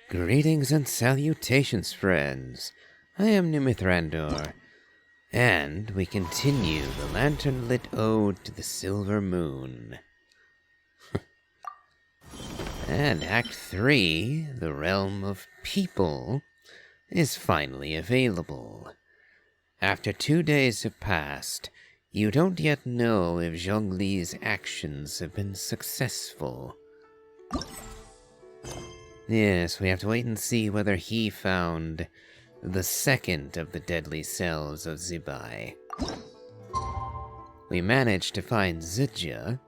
Greetings and salutations, friends. I am Numythrandor, and we continue the lantern-lit ode to the silver moon. And Act 3, the realm of people, is finally available. After 2 days have passed, you don't yet know if Zhongli's actions have been successful. Yes, we have to wait and see whether he found the second of the deadly cells of Zibai. We managed to find Zijia,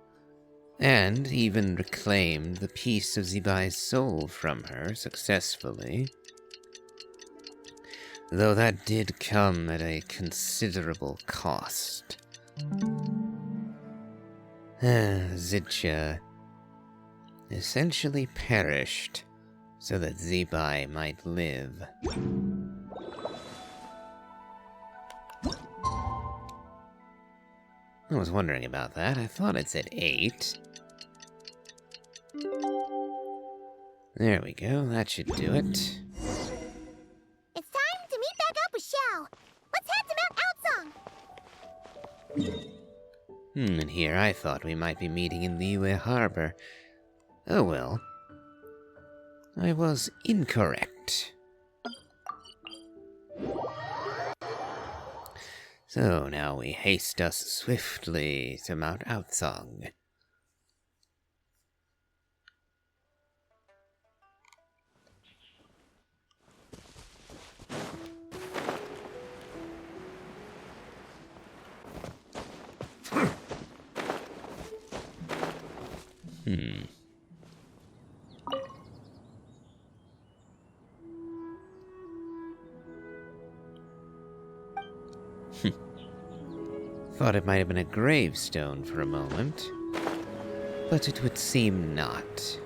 and even reclaimed the piece of Zibai's soul from her successfully. Though that did come at a considerable cost. Zijia essentially perished so that Zibai might live. I was wondering about that. I thought it said 8. There we go, that should do it. It's time to meet back up with Xiao. Let's head to Mount Aocang. And here I thought we might be meeting in Liyue Harbor. Oh well. I was incorrect. So now we haste us swiftly to Mount Aocang. Thought it might have been a gravestone for a moment, but it would seem not.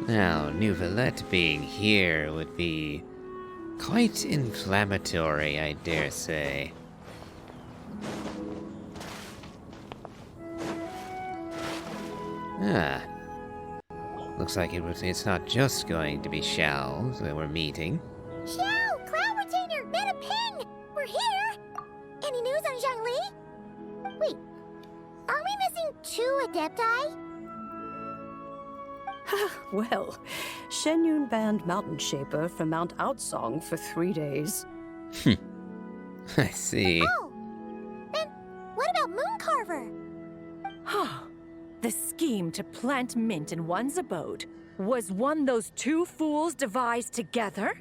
Now, Neuvillette being here would be quite inflammatory, I dare say. Looks like it's not just going to be Xiao that we're meeting. Xiao! Cloud Retainer! Mana Ping! We're here! Any news on Zhongli? Wait, are we missing 2 Adepti? Well, Shenyun banned Mountain Shaper from Mount Aocang for 3 days. I see. Oh! Then what about Mooncarver? The scheme to plant mint in one's abode was one those 2 fools devised together?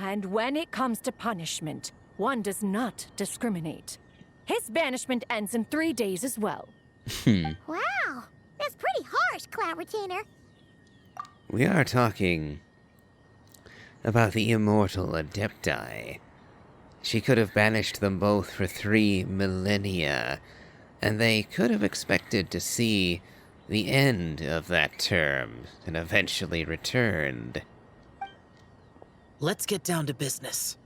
And when it comes to punishment, one does not discriminate. His banishment ends in 3 days as well. Wow! That's pretty harsh, Cloud Retainer. We are talking about the immortal Adepti. She could have banished them both for 3 millennia, and they could have expected to see the end of that term and eventually returned. Let's get down to business.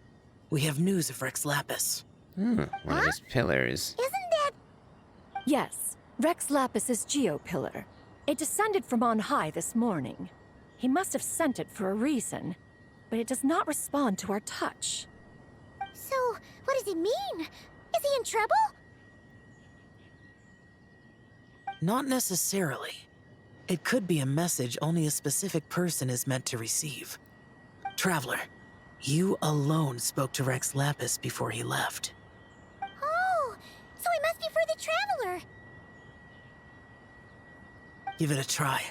We have news of Rex Lapis. One of his pillars. Isn't that... Yes, Rex Lapis's Geopillar. It descended from on high this morning. He must have sent it for a reason, but it does not respond to our touch. So, what does it mean? Is he in trouble? Not necessarily. It could be a message only a specific person is meant to receive. Traveler, you alone spoke to Rex Lapis before he left. Oh, so it must be for the Traveler. Give it a try.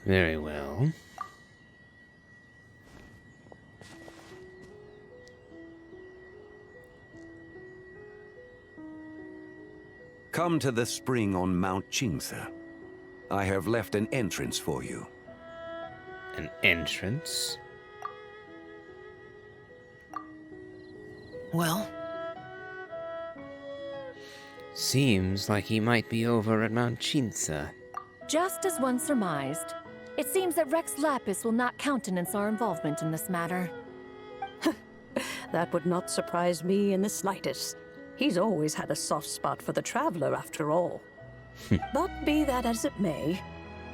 Very well. Come to the spring on Mount Qingce. I have left an entrance for you. An entrance? Well? Seems like he might be over at Mount Qingce. Just as one surmised, it seems that Rex Lapis will not countenance our involvement in this matter. That would not surprise me in the slightest. He's always had a soft spot for the traveler, after all. But be that as it may,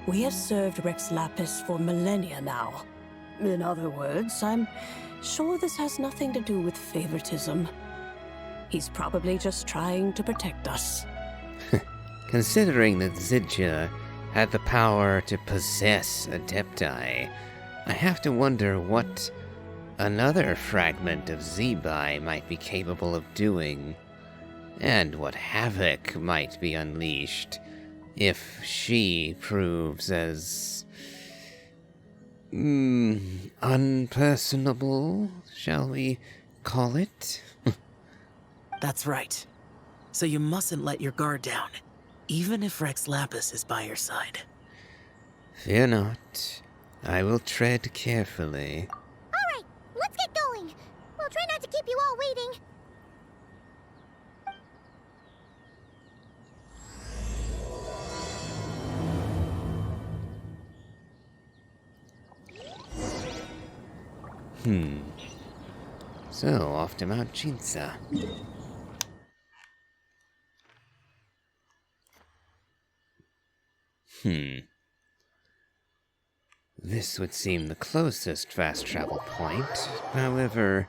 we have served Rex Lapis for millennia now. In other words, I'm sure this has nothing to do with favoritism. He's probably just trying to protect us. Considering that Zidja had the power to possess Adepti, I have to wonder what another fragment of Zebai might be capable of doing, and what havoc might be unleashed if she proves as unpersonable, shall we call it? That's right. So you mustn't let your guard down, even if Rex Lapis is by your side. Fear not. I will tread carefully. Alright, let's get going. We'll try not to keep you all waiting. So, off to Mount Chinsa. This would seem the closest fast travel point. However,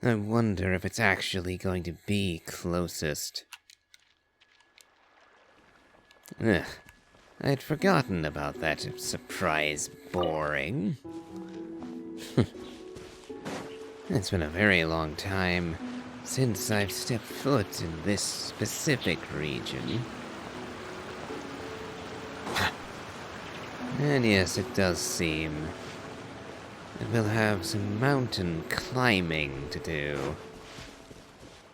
I wonder if it's actually going to be closest. Ugh, I'd forgotten about that surprise boring. It's been a very long time since I've stepped foot in this specific region. And yes, it does seem that we'll have some mountain climbing to do.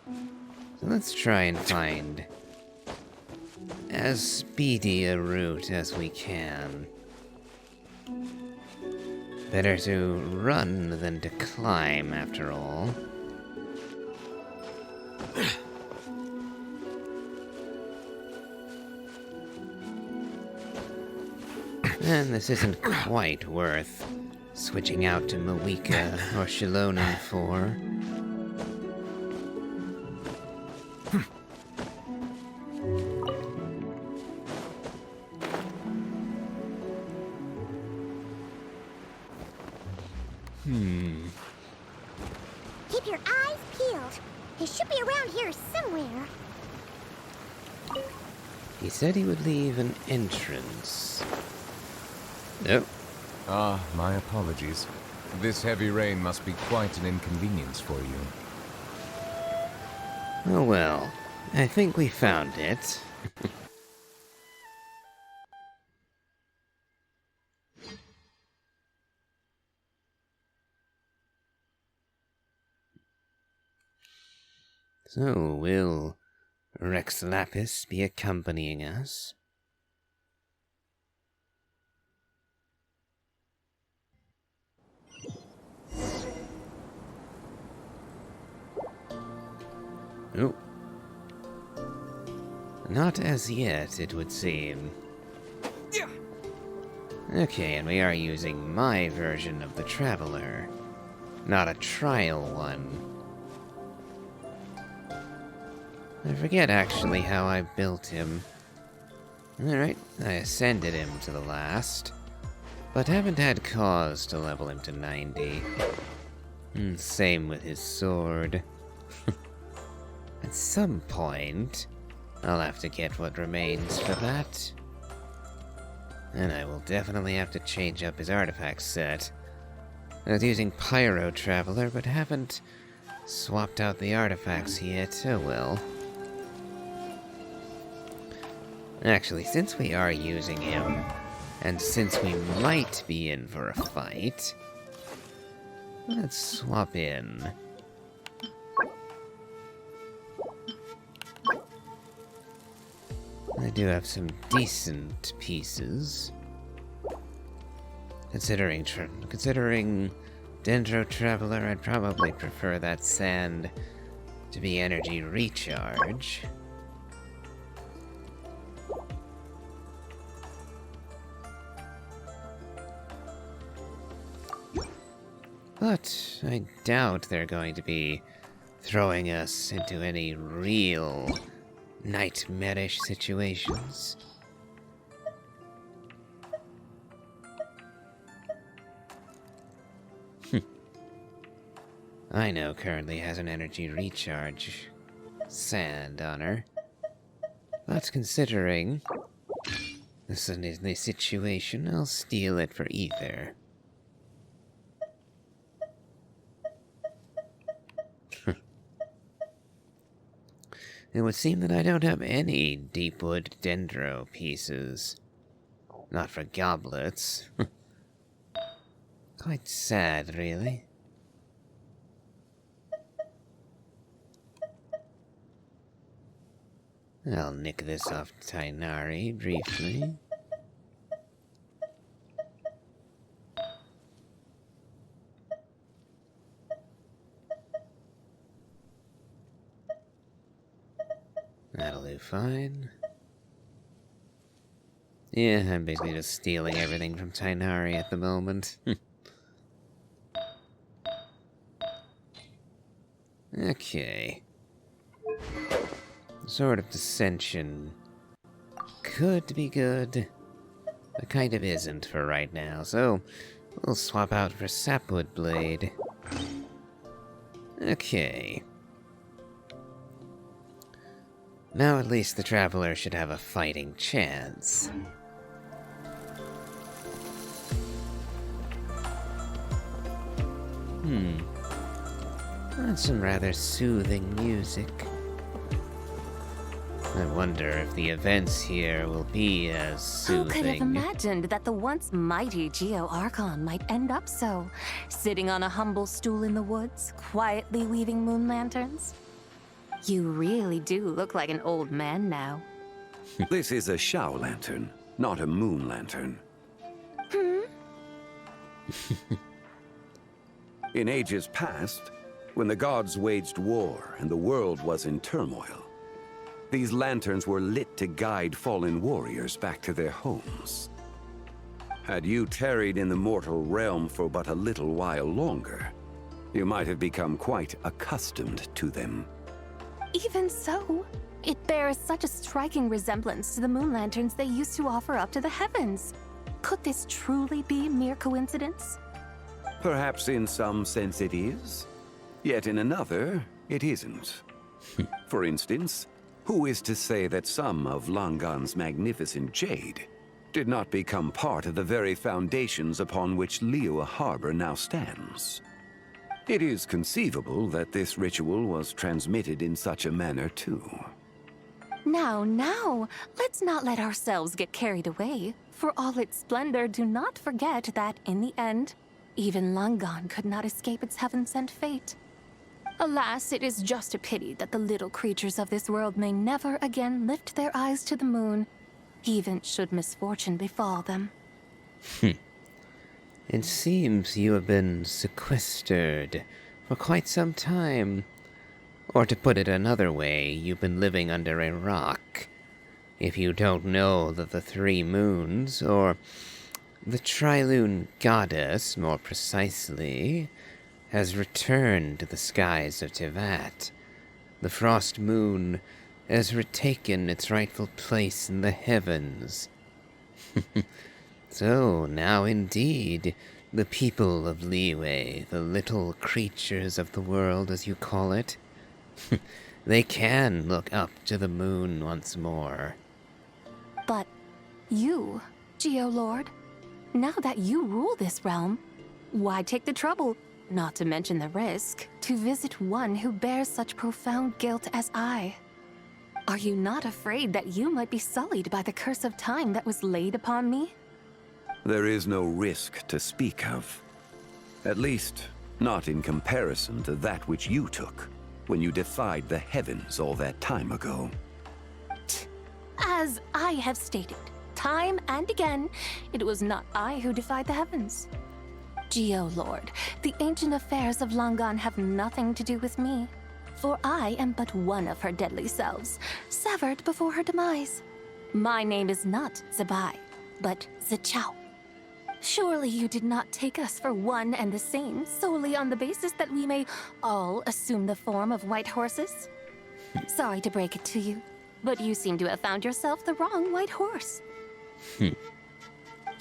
So let's try and find as speedy a route as we can. Better to run than to climb, after all. And this isn't quite worth switching out to Mawika or Shilonen for. Keep your eyes peeled. He should be around here somewhere. He said he would leave an entrance. Nope. Ah, my apologies. This heavy rain must be quite an inconvenience for you. Oh well, I think we found it. So, will Rex Lapis be accompanying us? Oh. Not as yet, it would seem. Okay, and we are using my version of the Traveler, not a trial one. I forget actually how I built him. Alright, I ascended him to the last, but haven't had cause to level him to 90. Same with his sword. At some point, I'll have to get what remains for that. And I will definitely have to change up his artifact set. I was using Pyro Traveler, but haven't swapped out the artifacts yet. Oh well. Actually, since we are using him, and since we might be in for a fight, let's swap in. I do have some decent pieces. Considering Dendro Traveler, I'd probably prefer that sand to be energy recharge. But I doubt they're going to be throwing us into any real nightmarish situations. I know currently has an energy recharge sand on her. But considering this is the situation, I'll steal it for ether. It would seem that I don't have any deepwood dendro pieces. Not for goblets. Quite sad, really. I'll nick this off Tainari briefly. That'll do fine. Yeah, I'm basically just stealing everything from Tainari at the moment. Okay. Sort of dissension could be good, but kind of isn't for right now, so we'll swap out for Sapwood Blade. Okay. Now at least the Traveler should have a fighting chance. That's some rather soothing music. I wonder if the events here will be as soothing. Who could have imagined that the once mighty Geo-Archon might end up so, sitting on a humble stool in the woods, quietly weaving moon lanterns? You really do look like an old man now. This is a Shao lantern, not a moon lantern. In ages past, when the gods waged war and the world was in turmoil, these lanterns were lit to guide fallen warriors back to their homes. Had you tarried in the mortal realm for but a little while longer, you might have become quite accustomed to them. Even so, it bears such a striking resemblance to the moon lanterns they used to offer up to the heavens. Could this truly be mere coincidence? Perhaps in some sense it is, yet in another, it isn't. For instance, who is to say that some of Langan's magnificent jade did not become part of the very foundations upon which Liyue Harbor now stands? It is conceivable that this ritual was transmitted in such a manner too. Now, let's not let ourselves get carried away. For all its splendor, do not forget that, in the end, even Langan could not escape its heaven-sent fate. Alas, it is just a pity that the little creatures of this world may never again lift their eyes to the moon, even should misfortune befall them. It seems you have been sequestered for quite some time. Or to put it another way, you've been living under a rock. If you don't know that the three moons, or the Trilune Goddess, more precisely, has returned to the skies of Tevat, the Frost Moon has retaken its rightful place in the heavens. So, now indeed, the people of Liyue, the little creatures of the world as you call it, they can look up to the moon once more. But you, Geo-Lord, now that you rule this realm, why take the trouble, not to mention the risk, to visit one who bears such profound guilt as I? Are you not afraid that you might be sullied by the curse of time that was laid upon me? There is no risk to speak of. At least, not in comparison to that which you took when you defied the heavens all that time ago. As I have stated, time and again, it was not I who defied the heavens. Geo-Lord, the ancient affairs of Langan have nothing to do with me, for I am but one of her deadly selves, severed before her demise. My name is not Zabai, but Zichao. Surely you did not take us for one and the same solely on the basis that we may all assume the form of white horses? Sorry to break it to you, but you seem to have found yourself the wrong white horse.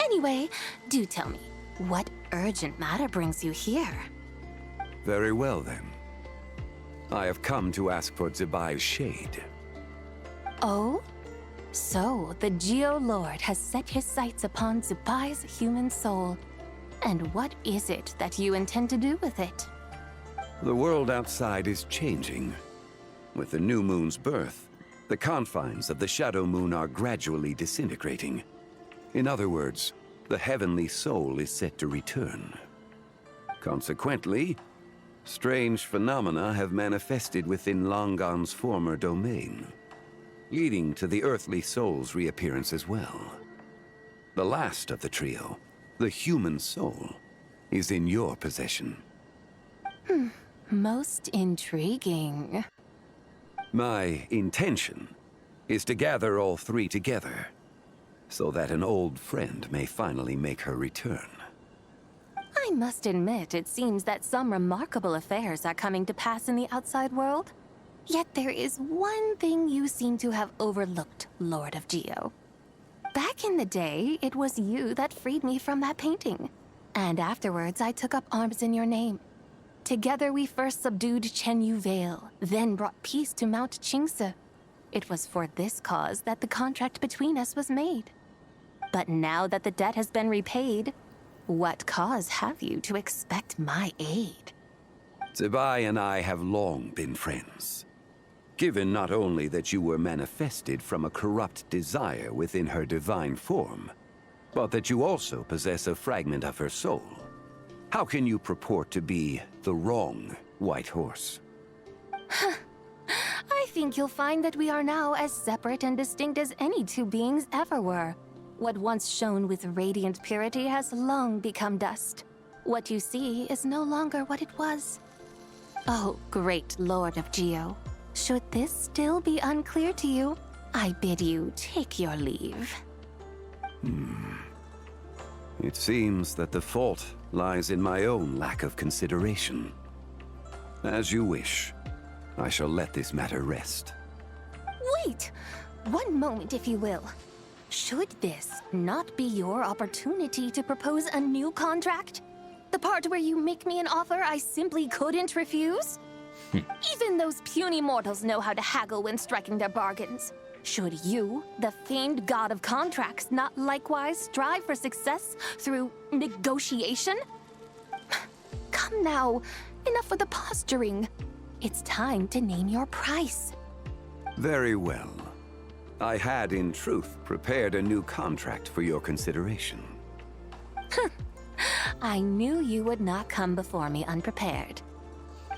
Anyway, do tell me, what urgent matter brings you here? Very well, then. I have come to ask for Zebai's shade. Oh? So, the Geo-Lord has set his sights upon Zebai's human soul. And what is it that you intend to do with it? The world outside is changing. With the new moon's birth, the confines of the Shadow Moon are gradually disintegrating. In other words, the heavenly soul is set to return. Consequently, strange phenomena have manifested within Longon's former domain, leading to the earthly soul's reappearance as well. The last of the trio, the human soul, is in your possession. Most intriguing. My intention is to gather all three together, so that an old friend may finally make her return. I must admit, it seems that some remarkable affairs are coming to pass in the outside world. Yet there is one thing you seem to have overlooked, Lord of Geo. Back in the day, it was you that freed me from that painting. And afterwards, I took up arms in your name. Together we first subdued Chenyu Vale, then brought peace to Mount Qingse. It was for this cause that the contract between us was made. But now that the debt has been repaid, what cause have you to expect my aid? Zebai and I have long been friends. Given not only that you were manifested from a corrupt desire within her divine form, but that you also possess a fragment of her soul. How can you purport to be the wrong white horse? I think you'll find that we are now as separate and distinct as any two beings ever were. What once shone with radiant purity has long become dust. What you see is no longer what it was. Oh, great Lord of Geo. Should this still be unclear to you, I bid you take your leave. It seems that the fault lies in my own lack of consideration. As you wish. I shall let this matter rest. Wait! One moment, if you will. Should this not be your opportunity to propose a new contract? The part where you make me an offer I simply couldn't refuse? Even those puny mortals know how to haggle when striking their bargains. Should you, the famed god of contracts, not likewise strive for success through negotiation? Come now, enough with the posturing. It's time to name your price. Very well. I had, in truth, prepared a new contract for your consideration. I knew you would not come before me unprepared.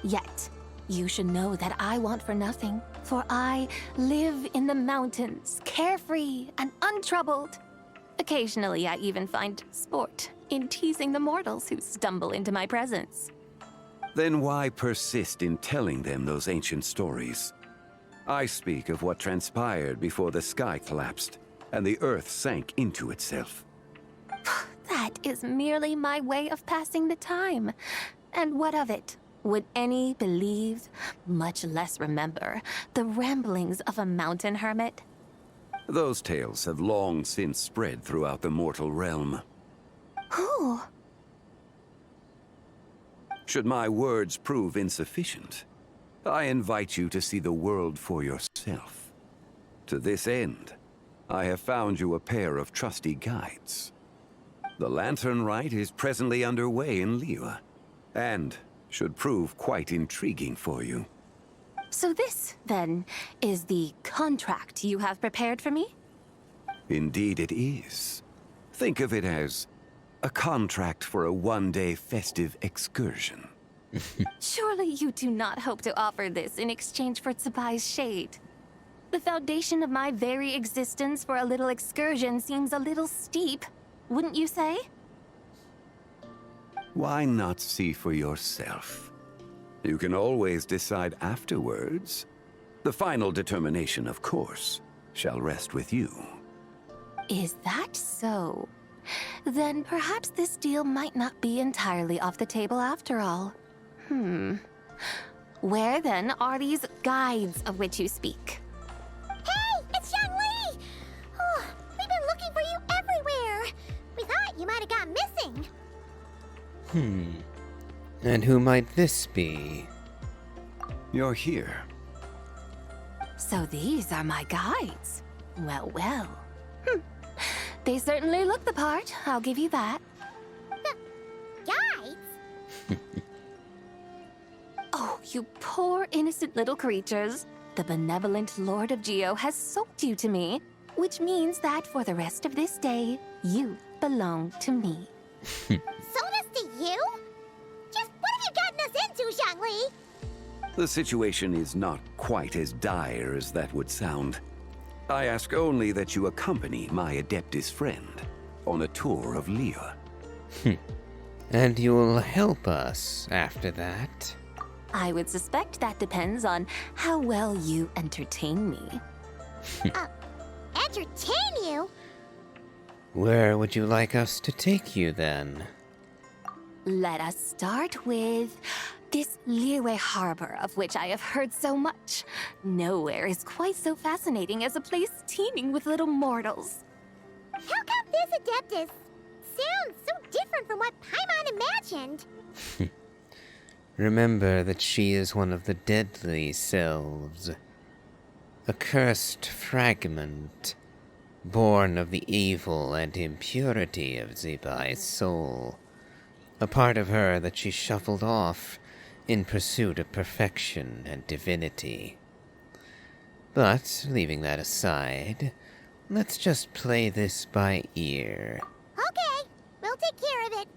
Yet, you should know that I want for nothing, for I live in the mountains, carefree and untroubled. Occasionally, I even find sport in teasing the mortals who stumble into my presence. Then why persist in telling them those ancient stories? I speak of what transpired before the sky collapsed and the earth sank into itself. That is merely my way of passing the time. And what of it? Would any believe, much less remember, the ramblings of a mountain hermit? Those tales have long since spread throughout the mortal realm. Who? Should my words prove insufficient, I invite you to see the world for yourself. To this end, I have found you a pair of trusty guides. The Lantern Rite is presently underway in Liyue, and should prove quite intriguing for you. So this, then, is the contract you have prepared for me? Indeed it is. Think of it as a contract for a one-day festive excursion. Surely you do not hope to offer this in exchange for Tsubai's shade. The foundation of my very existence for a little excursion seems a little steep, wouldn't you say? Why not see for yourself? You can always decide afterwards. The final determination, of course, shall rest with you. Is that so? Then perhaps this deal might not be entirely off the table after all. Where then are these guides of which you speak? Hey, it's Zhongli! Oh, we've been looking for you everywhere. We thought you might have gone missing. And who might this be? You're here. So these are my guides. Well, well. They certainly look the part, I'll give you that. Guides? Oh, you poor innocent little creatures. The benevolent Lord of Geo has soaked you to me, which means that for the rest of this day, you belong to me. Sold us to you? Just what have you gotten us into, Zhongli? The situation is not quite as dire as that would sound. I ask only that you accompany my Adeptus friend on a tour of Liyue. And you'll help us after that? I would suspect that depends on how well you entertain me. Entertain you? Where would you like us to take you then? Let us start with this Liyue harbor of which I have heard so much. Nowhere is quite so fascinating as a place teeming with little mortals. How come this Adeptus sounds so different from what Paimon imagined? Remember that she is one of the deadly selves. A cursed fragment, born of the evil and impurity of Zibai's soul. A part of her that she shuffled off in pursuit of perfection and divinity. But, leaving that aside, let's just play this by ear. Okay, we'll take care of it.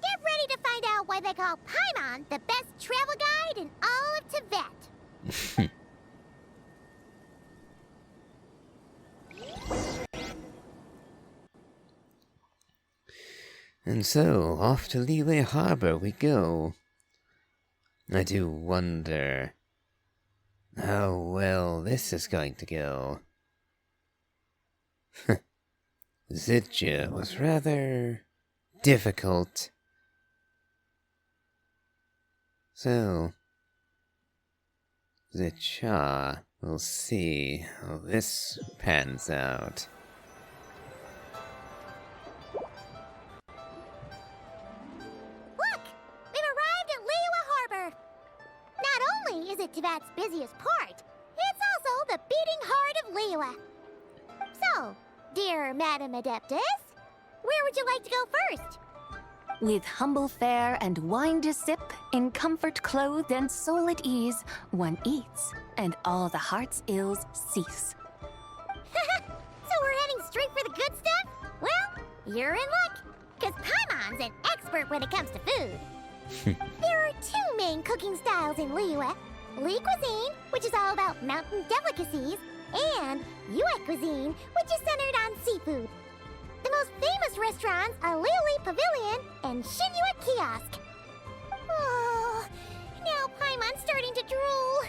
Get ready to find out why they call Paimon the best travel guide in all of Tibet. And so, off to Liyue Harbor we go. I do wonder how well this is going to go. Zidja was rather difficult. So, Zidja, we'll see how this pans out. Look! We've arrived at Liyue Harbor! Not only is it Tibet's busiest port, it's also the beating heart of Liyue. So, dear Madam Adeptus, where would you like to go first? With humble fare and wine to sip, in comfort clothed and soul at ease, one eats, and all the heart's ills cease. So we're heading straight for the good stuff? Well, you're in luck, because Paimon's an expert when it comes to food. There are two main cooking styles in Liyue. Li cuisine, which is all about mountain delicacies, and Yue cuisine, which is centered on seafood. The most famous restaurants are Liuli Pavilion and Shinyue Kiosk. Oh, now Paimon's starting to drool.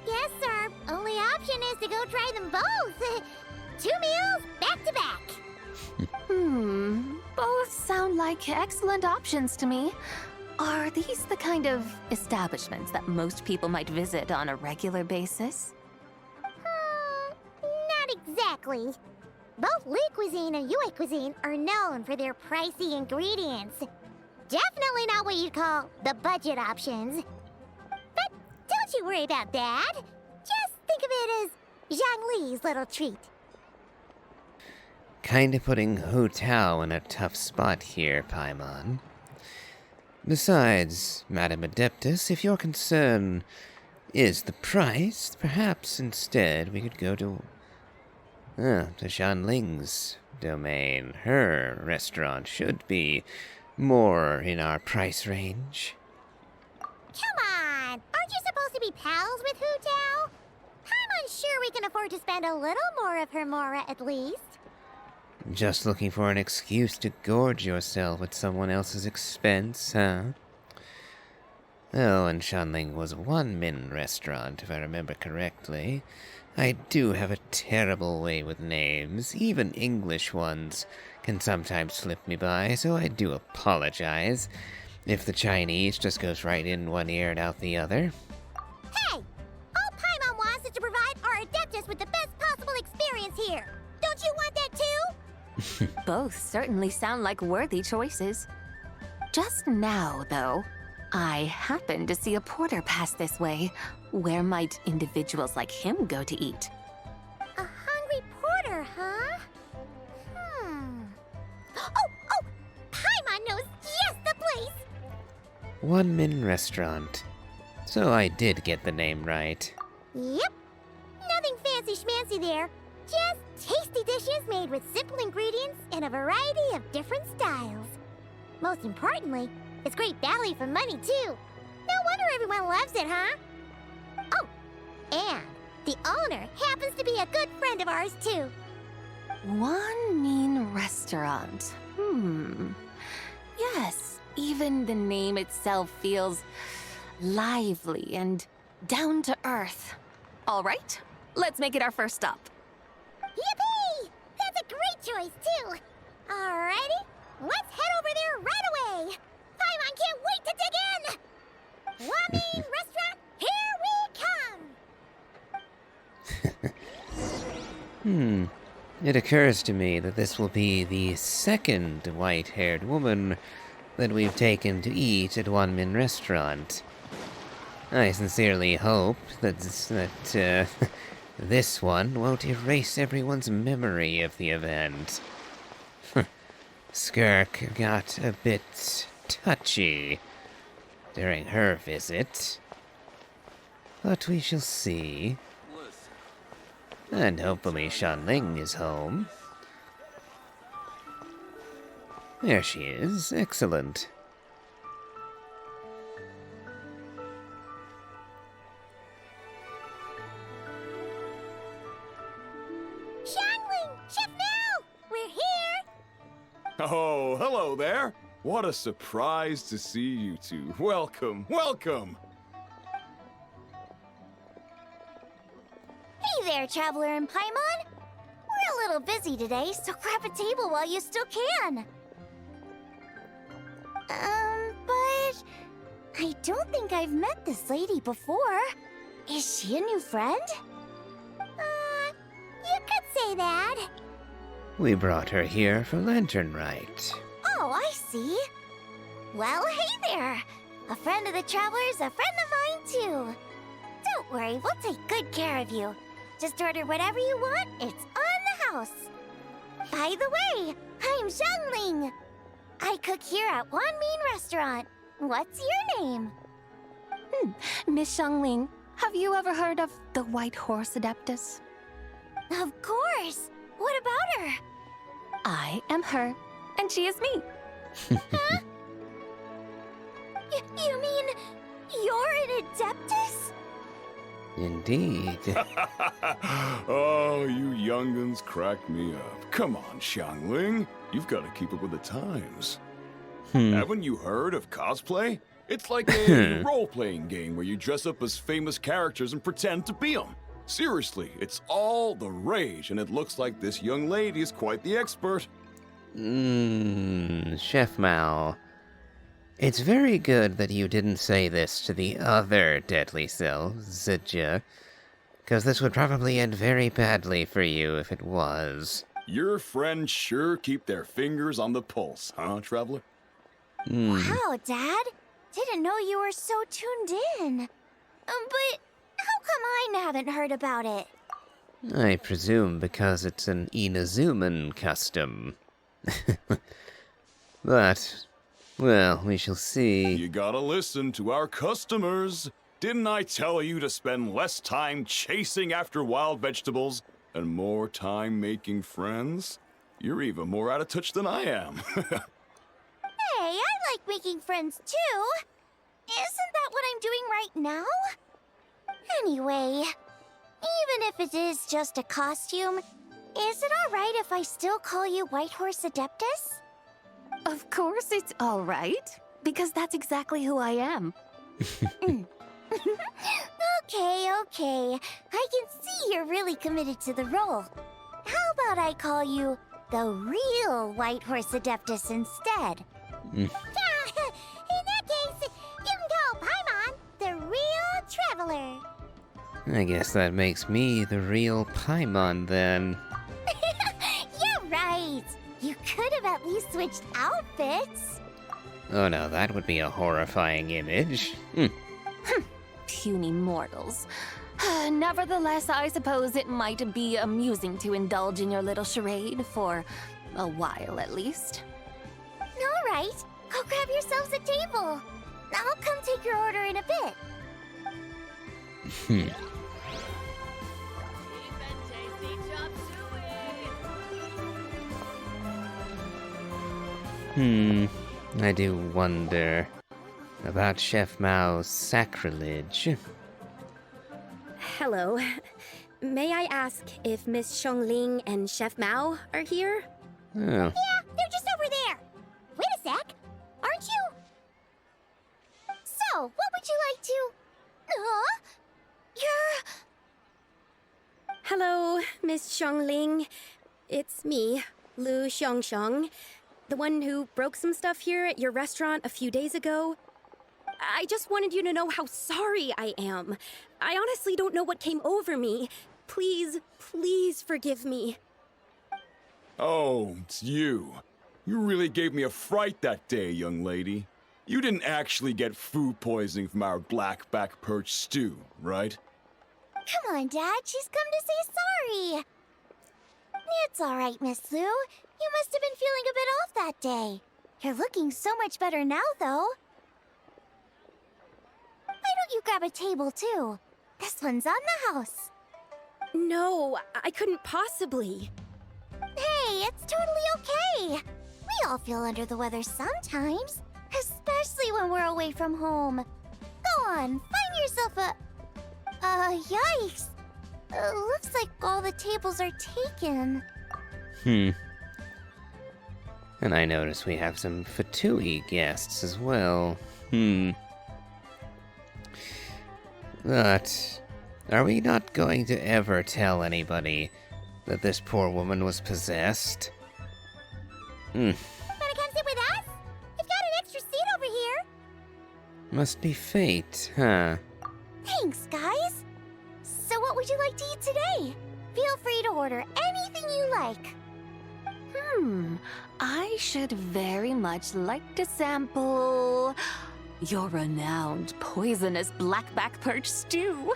Guess our only option is to go try them both. 2 meals, back to back. Both sound like excellent options to me. Are these the kind of establishments that most people might visit on a regular basis? Not exactly. Both Li cuisine and Yue cuisine are known for their pricey ingredients. Definitely not what you'd call the budget options. But don't you worry about that. Just think of it as Zhongli's little treat. Kinda putting Hu Tao in a tough spot here, Paimon. Besides, Madam Adeptus, if your concern is the price, perhaps instead we could go to Shanling's domain. Her restaurant should be more in our price range. Come on! Aren't you supposed to be pals with Hu Tao? I'm unsure we can afford to spend a little more of her mora at least. Just looking for an excuse to gorge yourself at someone else's expense, huh? Oh, and Shanling was a one-min restaurant, if I remember correctly. I do have a terrible way with names. Even English ones can sometimes slip me by, so I do apologize if the Chinese just goes right in one ear and out the other. Hey! All Paimon wants is to provide our Adeptus with the best possible experience here. Don't you want that too? Both certainly sound like worthy choices. Just now, though, I happened to see a porter pass this way. Where might individuals like him go to eat? A hungry porter, huh? Oh! Paimon knows just the place! One-min restaurant. So I did get the name right. Yep. Nothing fancy schmancy there. Just tasty dishes made with simple ingredients in a variety of different styles. Most importantly, it's great value for money, too. No wonder everyone loves it, huh? Oh, and the owner happens to be a good friend of ours, too. One mean restaurant. Yes, even the name itself feels lively and down to earth. All right, let's make it our first stop. Yippee! That's a great choice, too. Alrighty, let's head over there right away. Paimon can't wait to dig in. Wami Restaurant, here we come. It occurs to me that this will be the second white-haired woman that we've taken to eat at One-Min Restaurant. I sincerely hope that this one won't erase everyone's memory of the event. Skirk got a bit touchy during her visit, but we shall see. And hopefully Shanling is home. There she is. Excellent. Shanling! Chef Mel! We're here! Oh, hello there. What a surprise to see you two. Welcome, welcome. Hey there, Traveler and Paimon. We're a little busy today, so grab a table while you still can. But I don't think I've met this lady before. Is she a new friend? You could say that. We brought her here for Lantern Rite. Oh, I see. Well, hey there. A friend of the Traveler's a friend of mine, too. Don't worry, we'll take good care of you. Just order whatever you want, it's on the house. By the way, I'm Xiangling. I cook here at One Mean Restaurant. What's your name? Miss Xiangling, have you ever heard of the White Horse Adeptus? Of course. What about her? I am her, and she is me. Huh? You mean you're an Adeptus? Indeed. Oh, you young'uns crack me up. Come on, Xiangling. You've got to keep up with the times. Haven't you heard of cosplay? It's like a role-playing game where you dress up as famous characters and pretend to be them. Seriously, it's all the rage, and it looks like this young lady is quite the expert. Chef Mao. It's very good that you didn't say this to the other deadly cell, Zijia, because this would probably end very badly for you if it was. Your friends sure keep their fingers on the pulse, huh, Traveler? Wow, Dad. Didn't know you were so tuned in. But how come I haven't heard about it? I presume because it's an Inazuman custom. But, well, we shall see. You gotta listen to our customers. Didn't I tell you to spend less time chasing after wild vegetables and more time making friends? You're even more out of touch than I am. Hey, I like making friends too. Isn't that what I'm doing right now? Anyway, even if it is just a costume, is it alright if I still call you White Horse Adeptus? Of course it's all right, because that's exactly who I am. Okay. I can see you're really committed to the role. How about I call you the real White Horse Adeptus instead? In that case, you can call Paimon the real traveler. I guess that makes me the real Paimon then. You're right. You could have at least switched outfits. Oh no, that would be a horrifying image. Puny mortals. Nevertheless, I suppose it might be amusing to indulge in your little charade for a while at least. All right, go grab yourselves a table. I'll come take your order in a bit. I do wonder about Chef Mao's sacrilege. Hello. May I ask if Miss Xiongling and Chef Mao are here? Oh, Yeah, they're just over there. Wait a sec. Aren't you? So, what would you like to... You're... Hello, Miss Xiongling. It's me, Lu Xiongxiong, the one who broke some stuff here at your restaurant a few days ago. I just wanted you to know how sorry I am. I honestly don't know what came over me. Please forgive me. Oh, it's you. You really gave me a fright that day, young lady. You didn't actually get food poisoning from our blackback perch stew, right? Come on, Dad. She's come to say sorry. It's all right, Miss Lu. You must have been feeling a bit off that day. You're looking so much better now, though. Why don't you grab a table, too? This one's on the house. No, I couldn't possibly. Hey, it's totally okay. We all feel under the weather sometimes, especially when we're away from home. Go on, find yourself a... yikes. Looks like all the tables are taken. And I notice we have some Fatui guests as well. But are we not going to ever tell anybody that this poor woman was possessed? Wanna come sit with us? We've got an extra seat over here. Must be fate, huh? Thanks, guys. So what would you like to eat today? Feel free to order anything you like. I should very much like to sample your renowned poisonous blackback perch stew.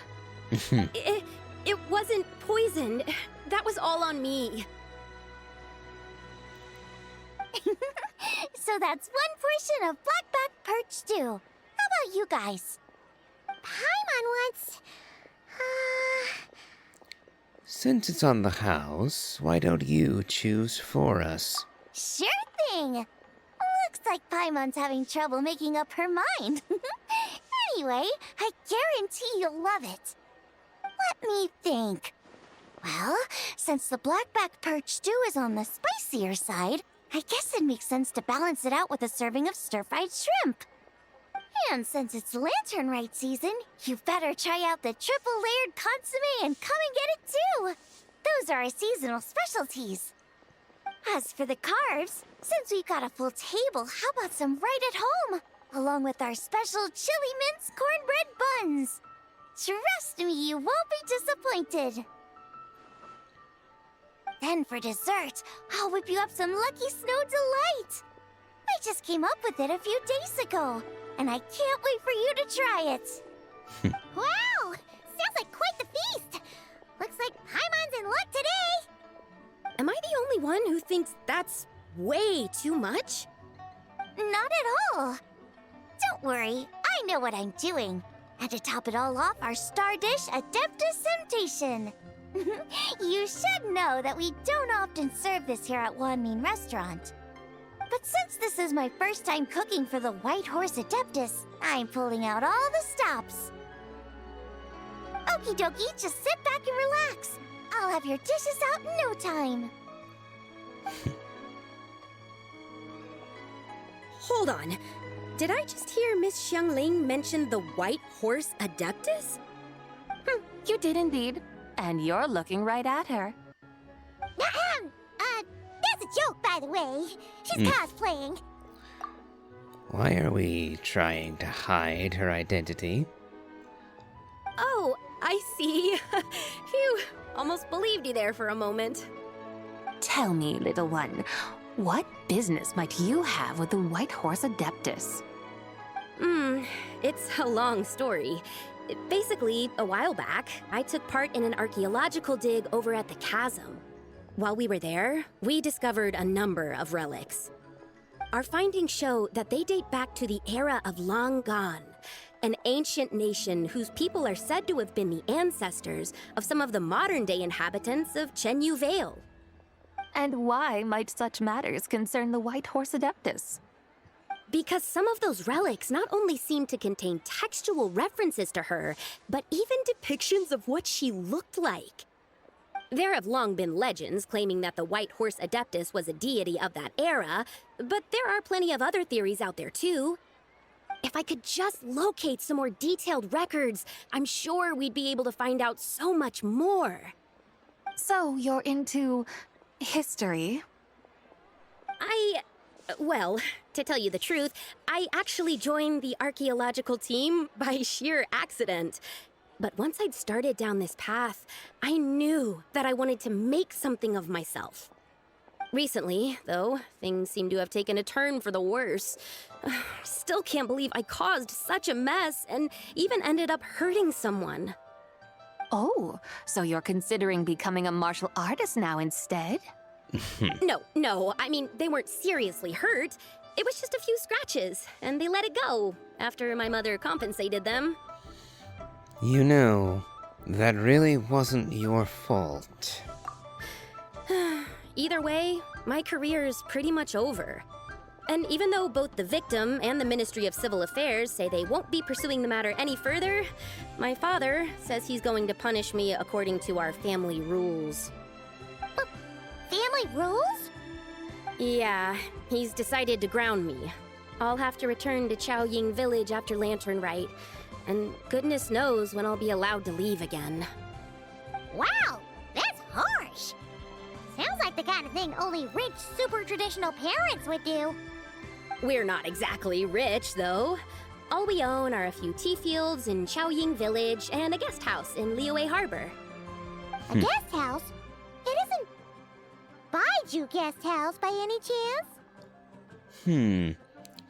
It wasn't poisoned. That was all on me. So that's one portion of blackback perch stew. How about you guys? Paimon wants... Since it's on the house, why don't you choose for us? Sure thing. Looks like Paimon's having trouble making up her mind. Anyway, I guarantee you'll love it. Let me think. Well, since the blackback perch stew is on the spicier side, I guess it makes sense to balance it out with a serving of stir-fried shrimp. And since it's Lantern Rite season, you better try out the triple-layered consommé and come and get it too. Those are our seasonal specialties. As for the carbs, since we've got a full table, how about some right at home? Along with our special chili mince cornbread buns. Trust me, you won't be disappointed. Then for dessert, I'll whip you up some Lucky Snow Delight. I just came up with it a few days ago, and I can't wait for you to try it. Wow! Sounds like quite the feast. Looks like Paimon's in luck today. Am I the only one who thinks that's way too much? Not at all. Don't worry, I know what I'm doing. And to top it all off, our star dish, Adeptus Temptation. You should know that we don't often serve this here at Wanmin Restaurant. But since this is my first time cooking for the White Horse Adeptus, I'm pulling out all the stops. Okie dokie, just sit back and relax. I'll have your dishes out in no time. Hold on. Did I just hear Miss Xiangling mention the White Horse Adeptus? You did indeed. And you're looking right at her. That's a joke, by the way. She's cosplaying. Why are we trying to hide her identity? Oh, I see. Phew, almost believed you there for a moment. Tell me, little one, what business might you have with the White Horse Adeptus? It's a long story. Basically, a while back, I took part in an archaeological dig over at the chasm. While we were there, we discovered a number of relics. Our findings show that they date back to the era of Long Gone, an ancient nation whose people are said to have been the ancestors of some of the modern-day inhabitants of Chenyu Vale. And why might such matters concern the White Horse Adeptus? Because some of those relics not only seem to contain textual references to her, but even depictions of what she looked like. There have long been legends claiming that the White Horse Adeptus was a deity of that era, but there are plenty of other theories out there too. If I could just locate some more detailed records, I'm sure we'd be able to find out so much more. So you're into history? Well, to tell you the truth, I actually joined the archaeological team by sheer accident. But once I'd started down this path, I knew that I wanted to make something of myself. Recently, though, things seem to have taken a turn for the worse. Still can't believe I caused such a mess and even ended up hurting someone. Oh, so you're considering becoming a martial artist now instead? No, I mean, they weren't seriously hurt. It was just a few scratches, and they let it go after my mother compensated them. You know, that really wasn't your fault. Either way, my career's pretty much over. And even though both the victim and the Ministry of Civil Affairs say they won't be pursuing the matter any further, my father says he's going to punish me according to our family rules. Family rules? Yeah, he's decided to ground me. I'll have to return to Chaoying Village after Lantern Rite, and goodness knows when I'll be allowed to leave again. Wow, that's harsh. Sounds like the kind of thing only rich, super traditional parents would do. We're not exactly rich, though. All we own are a few tea fields in Chaoying Village and a guest house in Liyue Harbor. A guest house? It isn't Baiju Guest House by any chance?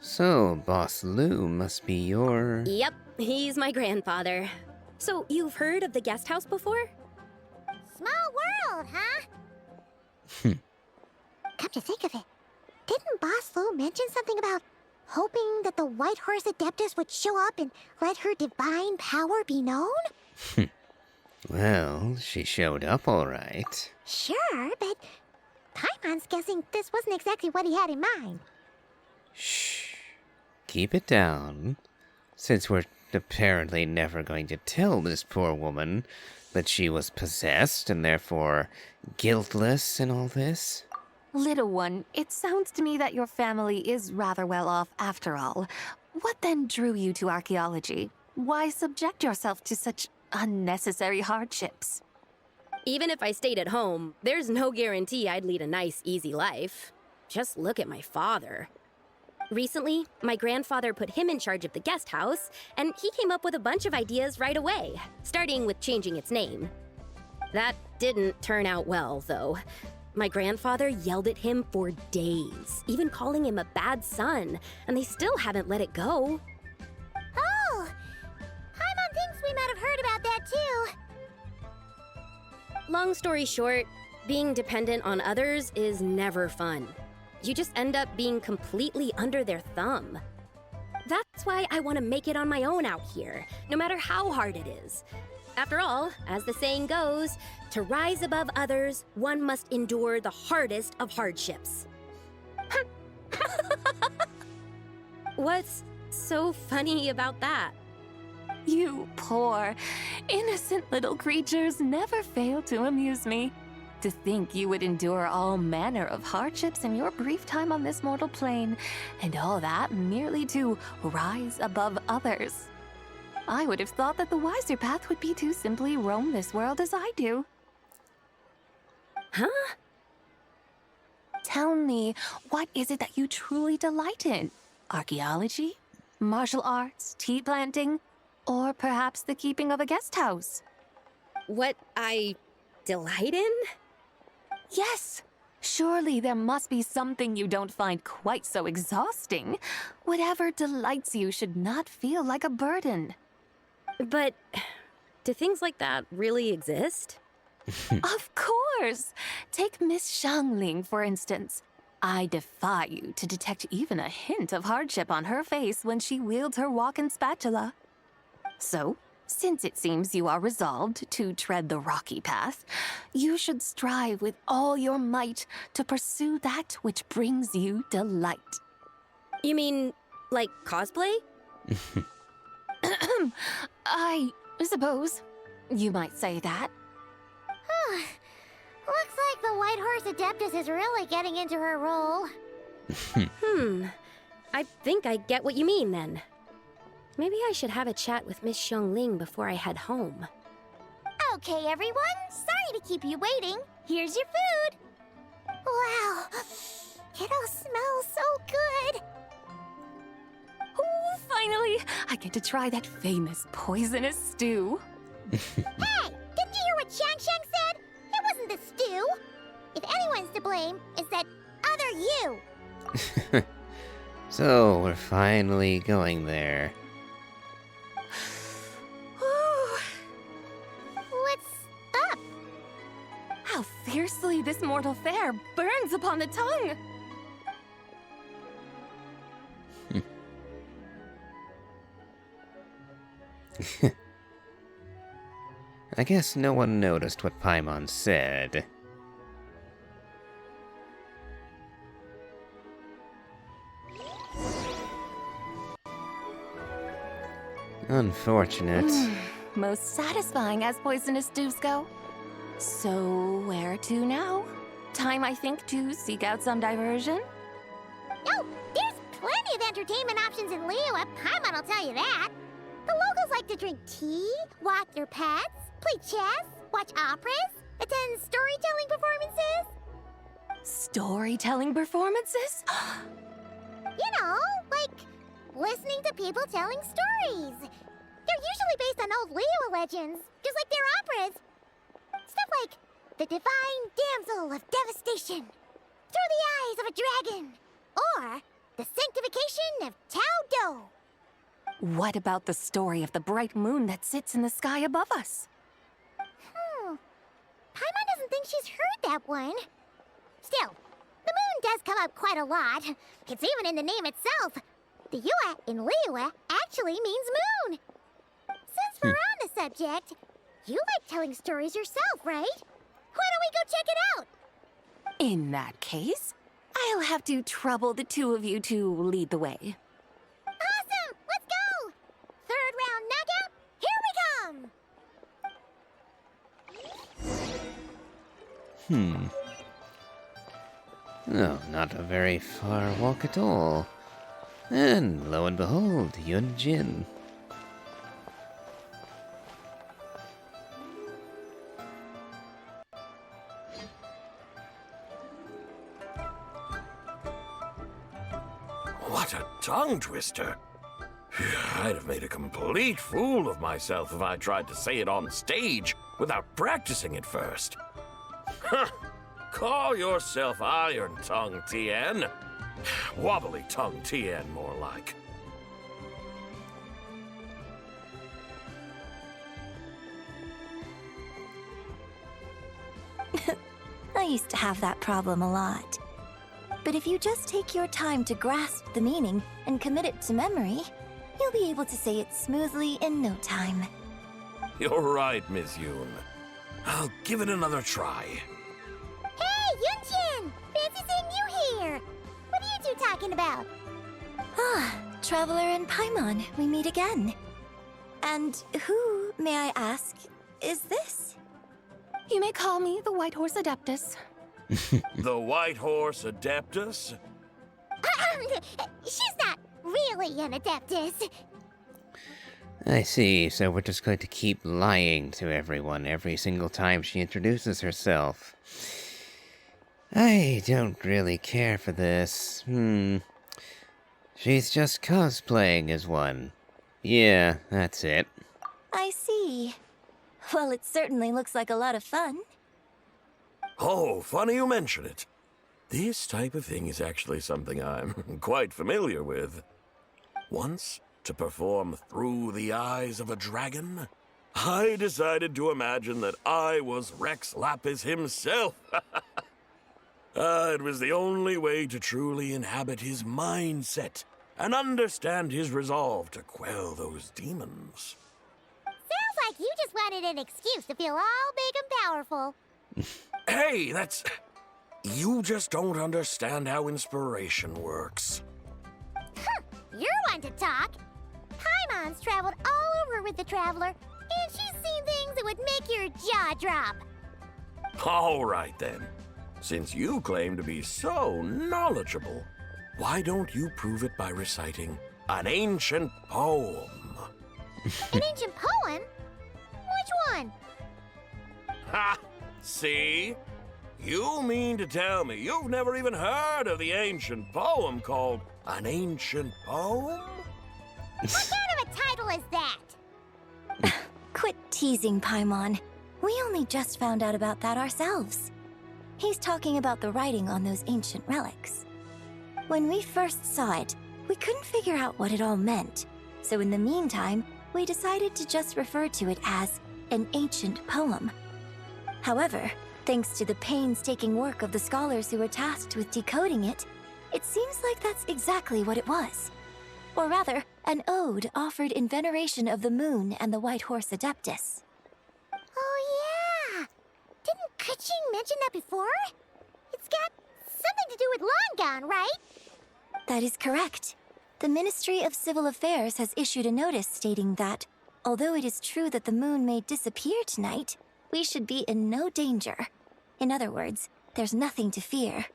So Boss Lou must be your... Yep, he's my grandfather. So, you've heard of the guest house before? Small world, huh? Come to think of it, didn't Boss Lou mention something about hoping that the White Horse Adeptus would show up and let her divine power be known? Well, she showed up all right. Sure, but Paimon's guessing this wasn't exactly what he had in mind. Shh. Keep it down. Since we're apparently never going to tell this poor woman that she was possessed and therefore guiltless in all this. Little one, it sounds to me that your family is rather well off after all. What then drew you to archaeology? Why subject yourself to such unnecessary hardships? Even if I stayed at home, there's no guarantee I'd lead a nice, easy life. Just look at my father. Recently, my grandfather put him in charge of the guest house, and he came up with a bunch of ideas right away, starting with changing its name. That didn't turn out well, though. My grandfather yelled at him for days, even calling him a bad son, and they still haven't let it go. Oh! Paimon thinks we might have heard about that too. Long story short, being dependent on others is never fun. You just end up being completely under their thumb. That's why I want to make it on my own out here, no matter how hard it is. After all, as the saying goes, to rise above others, one must endure the hardest of hardships. What's so funny about that? You poor, innocent little creatures never fail to amuse me. To think you would endure all manner of hardships in your brief time on this mortal plane, and all that merely to rise above others. I would have thought that the wiser path would be to simply roam this world as I do. Huh? Tell me, what is it that you truly delight in? Archaeology? Martial arts? Tea planting? Or perhaps the keeping of a guest house? What I delight in? Yes! Surely there must be something you don't find quite so exhausting. Whatever delights you should not feel like a burden. But do things like that really exist? Of course! Take Miss Xiangling, for instance. I defy you to detect even a hint of hardship on her face when she wields her walking spatula. So, since it seems you are resolved to tread the rocky path, you should strive with all your might to pursue that which brings you delight. You mean, like cosplay? I suppose you might say that. Looks like the White Horse Adeptus is really getting into her role. I think I get what you mean then. Maybe I should have a chat with Miss Xiangling before I head home. Okay, everyone. Sorry to keep you waiting. Here's your food. Wow. It all smells so good. Oh, finally! I get to try that famous poisonous stew. Hey! Didn't you hear what Shang said? It wasn't the stew. If anyone's to blame, it's that other you. So, we're finally going there. What's up? How fiercely this mortal fare burns upon the tongue! I guess no one noticed what Paimon said. Unfortunate. Most satisfying as poisonous stews go. So, where to now? Time, I think, to seek out some diversion? Oh, there's plenty of entertainment options in Liyue. Paimon will tell you that. The locals like to drink tea, walk their pets, play chess, watch operas, attend storytelling performances. Storytelling performances? You know, like listening to people telling stories. They're usually based on old Liyue legends, just like their operas. Stuff like the Divine Damsel of Devastation, Through the Eyes of a Dragon, or the Sanctification of Tao Do. What about the story of the bright moon that sits in the sky above us? Paimon doesn't think she's heard that one. Still, the moon does come up quite a lot. It's even in the name itself. The Yue in Liyue actually means moon. Since we're on the subject, you like telling stories yourself, right? Why don't we go check it out? In that case, I'll have to trouble the two of you to lead the way. Awesome! Let's go! Third round knockout, here we come! No, not a very far walk at all. And lo and behold, Yun Jin. What a tongue twister! I'd have made a complete fool of myself if I tried to say it on stage without practicing it first. Huh. Call yourself Iron Tongue Tien. Wobbly Tongue Tien, more like. I used to have that problem a lot. But if you just take your time to grasp the meaning and commit it to memory, you'll be able to say it smoothly in no time. You're right, Miss Yoon. I'll give it another try. Hey, Yunjin! Fancy seeing you here! What are you two talking about? Ah, Traveler and Paimon, we meet again. And who, may I ask, is this? You may call me the White Horse Adeptus. The White Horse Adeptus? She's not really an Adeptus. I see, so we're just going to keep lying to everyone every single time she introduces herself. I don't really care for this. She's just cosplaying as one. Yeah, that's it. I see. Well, it certainly looks like a lot of fun. Oh, funny you mention it. This type of thing is actually something I'm quite familiar with. Once, to perform Through the Eyes of a Dragon, I decided to imagine that I was Rex Lapis himself. It was the only way to truly inhabit his mindset and understand his resolve to quell those demons. Sounds like you just wanted an excuse to feel all big and powerful. Hey, that's... You just don't understand how inspiration works. You're one to talk. Paimon's traveled all over with the Traveler, and she's seen things that would make your jaw drop. All right, then. Since you claim to be so knowledgeable, why don't you prove it by reciting an ancient poem? An ancient poem? Which one? Ha! See? You mean to tell me you've never even heard of the ancient poem called An Ancient Poem? What kind of a title is that? Quit teasing, Paimon. We only just found out about that ourselves. He's talking about the writing on those ancient relics. When we first saw it, we couldn't figure out what it all meant. So in the meantime, we decided to just refer to it as an ancient poem. However, thanks to the painstaking work of the scholars who were tasked with decoding it, it seems like that's exactly what it was. Or rather, an ode offered in veneration of the moon and the White Horse Adeptus. Oh yeah! Didn't Kuching mention that before? It's got something to do with Longon, right? That is correct. The Ministry of Civil Affairs has issued a notice stating that, although it is true that the moon may disappear tonight, we should be in no danger. In other words, there's nothing to fear.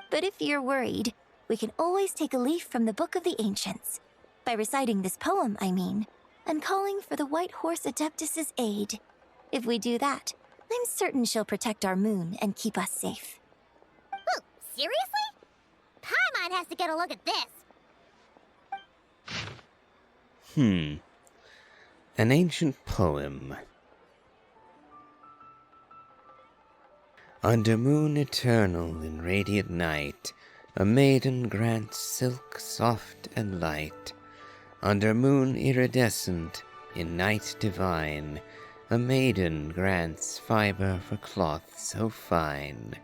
But if you're worried, we can always take a leaf from the Book of the Ancients. By reciting this poem, I mean, and calling for the White Horse Adeptus' aid. If we do that, I'm certain she'll protect our moon and keep us safe. Oh, seriously? Paimon has to get a look at this. An ancient poem. Under moon eternal in radiant night, a maiden grants silk soft and light. Under moon iridescent in night divine, a maiden grants fiber for cloth so fine.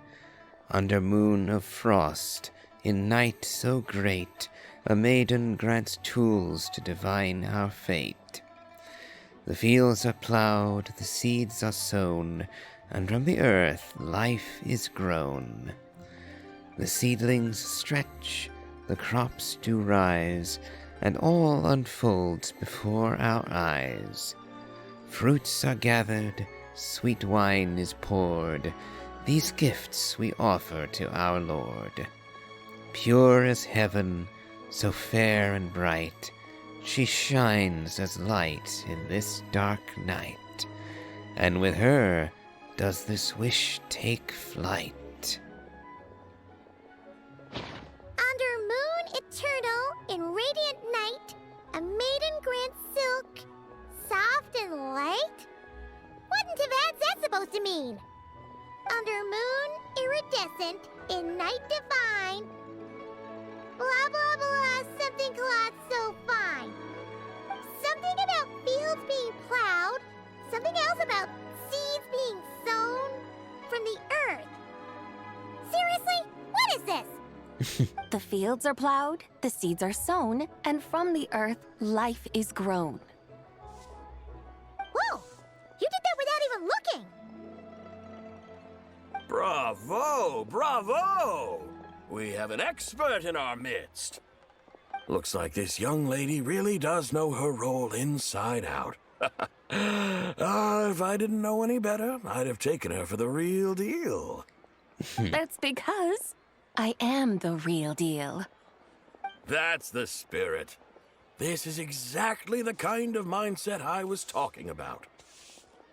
Under moon of frost in night so great, a maiden grants tools to divine our fate. The fields are plowed, the seeds are sown, and from the earth life is grown. The seedlings stretch, the crops do rise, and all unfolds before our eyes. Fruits are gathered, sweet wine is poured, these gifts we offer to our Lord. Pure as heaven, so fair and bright, she shines as light in this dark night, and with her does this wish take flight. Under moon eternal in radiant night, a maiden grants silk, soft and light? What in Tibet's that supposed to mean? Under moon iridescent in night divine, blah blah blah, something cloth so fine. Something about fields being plowed, something else about seeds being sown from the earth. Seriously? What is this? The fields are plowed, the seeds are sown, and from the earth, life is grown. Whoa! You did that without even looking! Bravo! Bravo! We have an expert in our midst. Looks like this young lady really does know her role inside out. If I didn't know any better, I'd have taken her for the real deal. That's because I am the real deal. That's the spirit. This is exactly the kind of mindset I was talking about.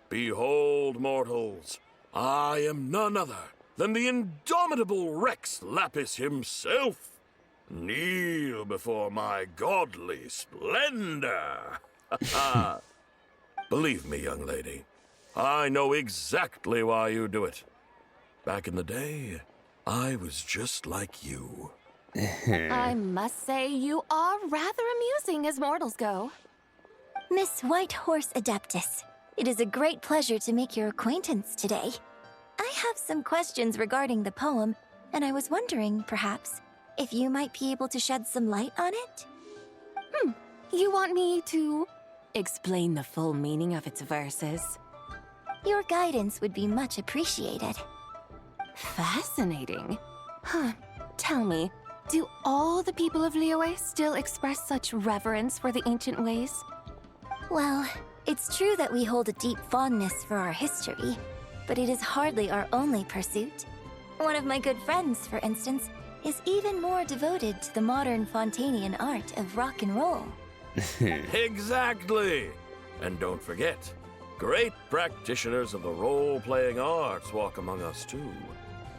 Behold, mortals, I am none other than the indomitable Rex Lapis himself. Kneel before my godly splendor. Believe me, young lady, I know exactly why you do it. Back in the day, I was just like you. I must say you are rather amusing as mortals go. Miss White Horse Adeptus, it is a great pleasure to make your acquaintance today. I have some questions regarding the poem, and I was wondering, perhaps, if you might be able to shed some light on it? You want me to explain the full meaning of its verses? Your guidance would be much appreciated. Fascinating. Tell me, do all the people of Liyue still express such reverence for the ancient ways? Well, it's true that we hold a deep fondness for our history, but it is hardly our only pursuit. One of my good friends, for instance, is even more devoted to the modern Fontanian art of rock and roll. Exactly! And don't forget, great practitioners of the role-playing arts walk among us too.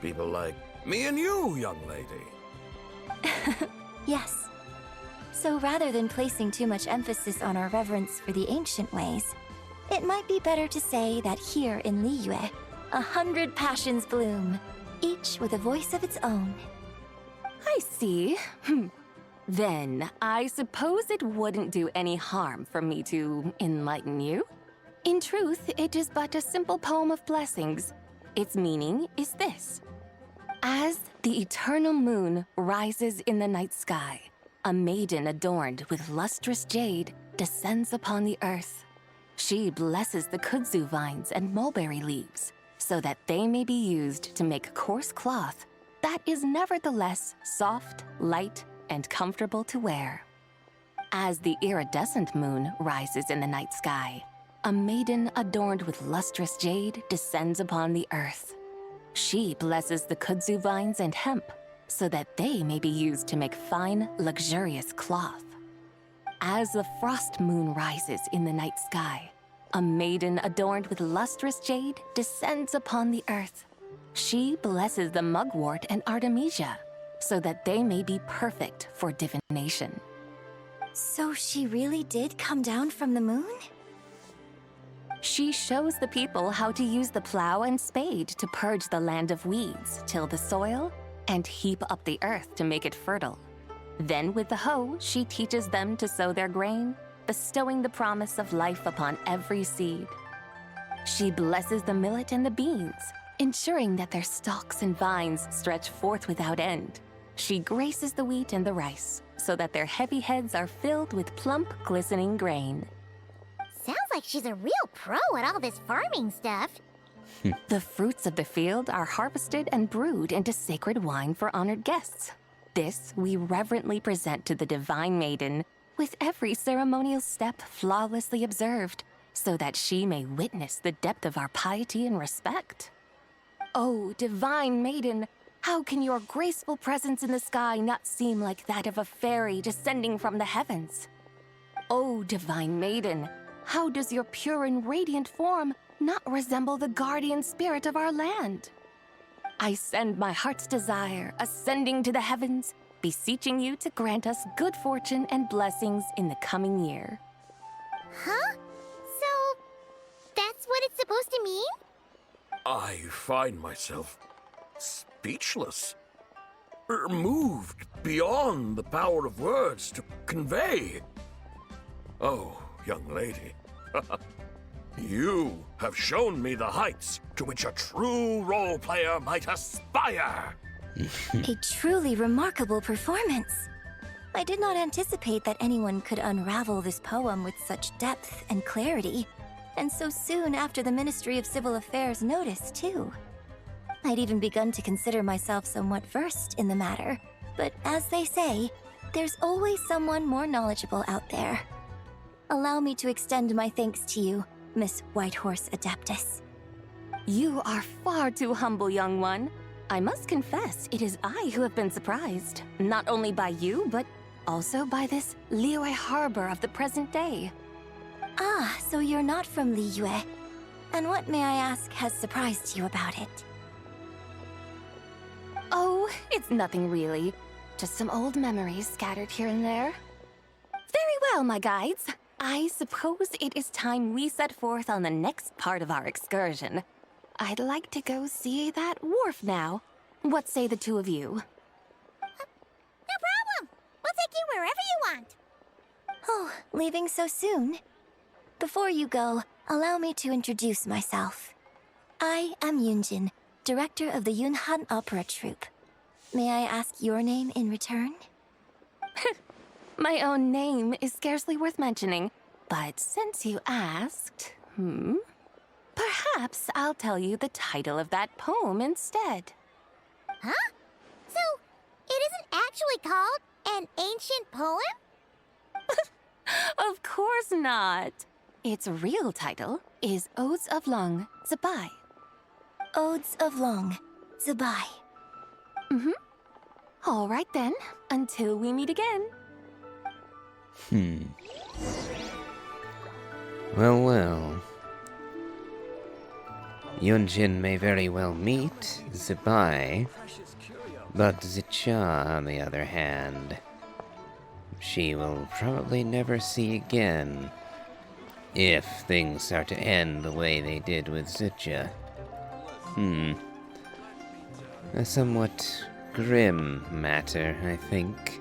People like me and you, young lady. Yes. So rather than placing too much emphasis on our reverence for the ancient ways, it might be better to say that here in Liyue, 100 passions bloom, each with a voice of its own. I see. Then, I suppose it wouldn't do any harm for me to enlighten you. In truth, it is but a simple poem of blessings. Its meaning is this. As the eternal moon rises in the night sky, a maiden adorned with lustrous jade descends upon the earth. She blesses the kudzu vines and mulberry leaves, so that they may be used to make coarse cloth that is nevertheless soft, light, and comfortable to wear. As the iridescent moon rises in the night sky, a maiden adorned with lustrous jade descends upon the earth. She blesses the kudzu vines and hemp, so that they may be used to make fine, luxurious cloth. As the frost moon rises in the night sky, a maiden adorned with lustrous jade descends upon the earth. She blesses the mugwort and artemisia, so that they may be perfect for divination. So she really did come down from the moon? She shows the people how to use the plow and spade to purge the land of weeds, till the soil, and heap up the earth to make it fertile. Then with the hoe, she teaches them to sow their grain, bestowing the promise of life upon every seed. She blesses the millet and the beans, ensuring that their stalks and vines stretch forth without end. She graces the wheat and the rice, so that their heavy heads are filled with plump, glistening grain. Sounds like she's a real pro at all this farming stuff. The fruits of the field are harvested and brewed into sacred wine for honored guests. This we reverently present to the divine maiden, with every ceremonial step flawlessly observed, so that she may witness the depth of our piety and respect. Oh, divine maiden, how can your graceful presence in the sky not seem like that of a fairy descending from the heavens? Oh, divine maiden, how does your pure and radiant form not resemble the guardian spirit of our land? I send my heart's desire, ascending to the heavens, beseeching you to grant us good fortune and blessings in the coming year. Huh? So, that's what it's supposed to mean? I find myself speechless, moved beyond the power of words to convey. Oh, young lady, you have shown me the heights to which a true role player might aspire. A truly remarkable performance. I did not anticipate that anyone could unravel this poem with such depth and clarity, and so soon after the Ministry of Civil Affairs noticed, too. I'd even begun to consider myself somewhat versed in the matter, but as they say, there's always someone more knowledgeable out there. Allow me to extend my thanks to you, Miss Whitehorse Adeptus. You are far too humble, young one. I must confess, it is I who have been surprised. Not only by you, but also by this Liyue harbor of the present day. Ah, so you're not from Liyue. And what, may I ask, has surprised you about it? Oh, it's nothing really. Just some old memories scattered here and there. Very well, my guides. I suppose it is time we set forth on the next part of our excursion. I'd like to go see that wharf now. What say the two of you? No problem. We'll take you wherever you want. Oh, leaving so soon? Before you go, allow me to introduce myself. I am Yunjin, director of the Yunhan Opera Troupe. May I ask your name in return? My own name is scarcely worth mentioning, but since you asked, perhaps I'll tell you the title of that poem instead. Huh? So, it isn't actually called an ancient poem? Of course not. Its real title is Odes of Long Zabai. Odes of Long Zabai. All right then, until we meet again. Well. Yunjin may very well meet Zabai, but Zicha, on the other hand, she will probably never see again, if things are to end the way they did with Zicha. A somewhat grim matter, I think.